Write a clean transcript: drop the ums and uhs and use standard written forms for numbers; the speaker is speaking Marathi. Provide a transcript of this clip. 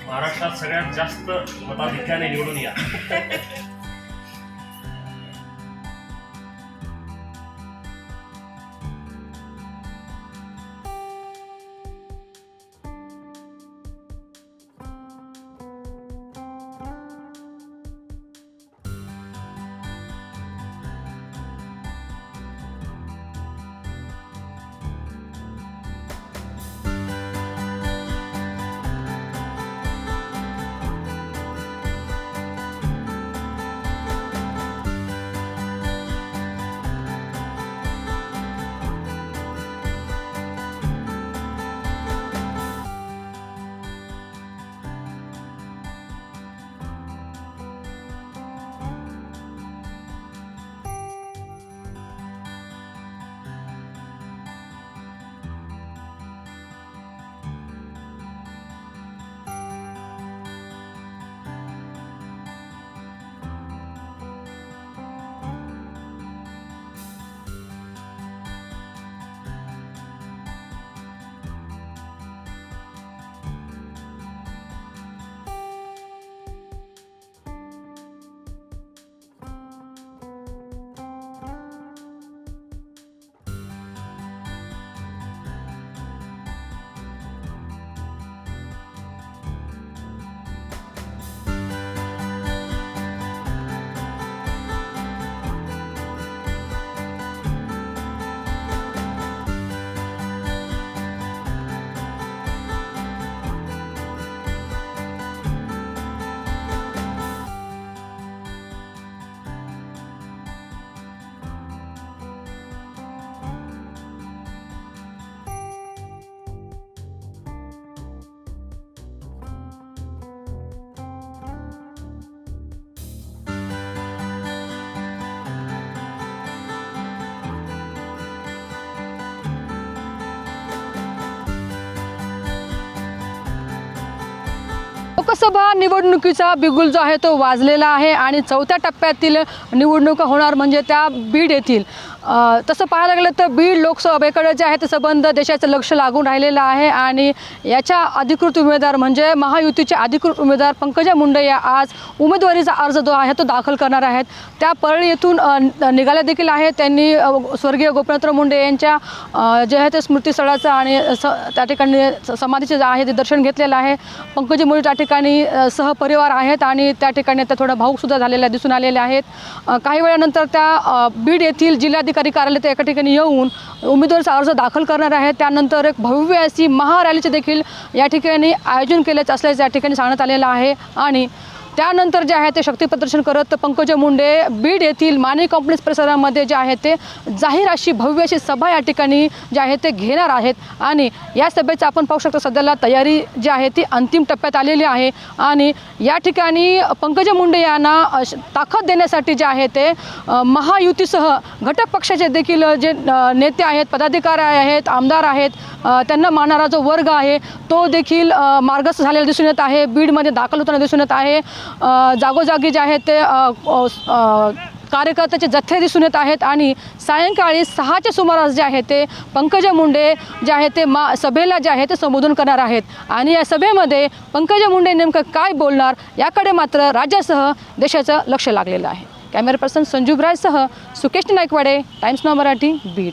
महाराष्ट्रात सगळ्यात जास्त मताधिक्याने निवडून या. लोकसभा निवडणुकीचा बिगुल जो आहे तो वाजलेला आहे आणि चौथ्या टप्प्यातील निवडणुका होणार म्हणजे त्या बीड येथील. तसं पाहायला गेलं तर बीड लोकसभेकडे जे आहे ते संबंध देशाचं लक्ष लागून राहिलेलं आहे आणि याच्या अधिकृत उमेदवार म्हणजे महायुतीचे अधिकृत उमेदवार पंकजा मुंडे या आज उमेदवारीचा अर्ज जो आहे तो दाखल करणार आहेत. त्या परळी येथून निघाल्या देखील आहेत. त्यांनी स्वर्गीय गोपीनाथराव मुंडे यांच्या जे आहे ते स्मृतीस्थळाचं आणि त्या ठिकाणी समाधीचे जे आहे ते दर्शन घेतलेलं आहे. पंकजा मुंडे त्या ठिकाणी सहपरिवार आहेत आणि त्या ठिकाणी त्या थोडा भाऊकसुद्धा झालेल्या दिसून आलेल्या आहेत. काही वेळानंतर त्या बीड येथील जिल्हाधिकारी कार्यालयात एका ठिकाणी येऊन उमेदवारीचा अर्ज दाखल करणार आहेत. त्यानंतर एक भव्य अशी महारॅलीचे देखील या ठिकाणी आयोजन केले असल्याचे या ठिकाणी सांगण्यात आलेलं आहे आणि त्यानंतर जे आहे ते शक्तीप्रदर्शन करत पंकजा मुंडे बीड येथील माने कॉम्प्लेक्स परिसरामध्ये जे आहे ते जाहीर अशी भव्य अशी सभा या ठिकाणी जे आहे ते घेणार आहेत आणि या सभेचं आपण पाहू शकतो सध्याला तयारी जी आहे ती अंतिम टप्प्यात आलेली आहे आणि या ठिकाणी पंकजा मुंडे यांना ताकद देण्यासाठी जे आहे ते महायुतीसह घटक पक्षाचे देखील जे नेते आहेत, पदाधिकारी आहेत, आमदार आहेत, त्यांना मानणारा जो वर्ग आहे तो देखील मार्गस्थ झालेला दिसून येत आहे. बीडमध्ये दाखल होताना दिसून येत आहे. जागोजागी जे आहेत ते कार्यकर्त्याचे जथ्थे दिसून येत आहेत आणि सायंकाळी 6च्या सुमारास जे आहे ते पंकजा मुंडे जे आहे ते सभेला जे आहे ते संबोधन करणार आहेत आणि या सभेमध्ये पंकजा मुंडे नेमकं काय बोलणार याकडे मात्र राज्यासह देशाचं लक्ष लागलेलं आहे. कॅमेरा पर्सन संजू ब्रायसह सुकेश नाईकवाडे, टाइम्स नाव मराठी, बीड.